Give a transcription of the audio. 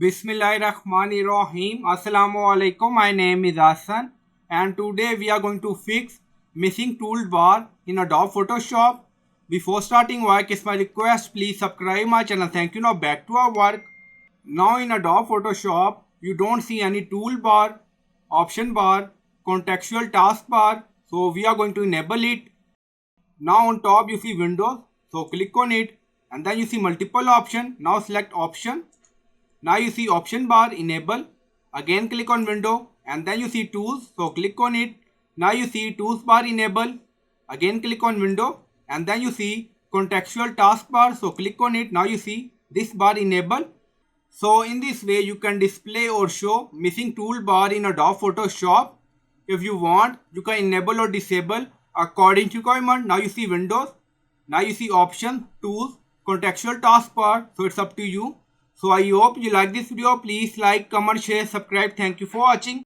Bismillahirrahmanirrahim. Assalamu alaikum. My name is Hassan and today we are going to fix missing toolbar in Adobe Photoshop. Before starting work, it's my request, please subscribe my channel. Thank you. Now back to our work. Now in Adobe Photoshop, you don't see any toolbar, option bar, contextual taskbar. So we are going to enable it. Now on top you see Windows. So click on it and then you see multiple option. Now select option. Now you see option bar enable. Again click on window and then you see tools. So click on it. Now you see tools bar enable. Again click on window and then you see contextual taskbar. So click on it. Now you see this bar enable. So in this way you can display or show missing toolbar in Adobe Photoshop. If you want, you can enable or disable according to requirement. Now you see Windows. Now you see options, tools, contextual taskbar. So it's up to you. So I hope you like this video. Please like, comment, share, subscribe. Thank you for watching.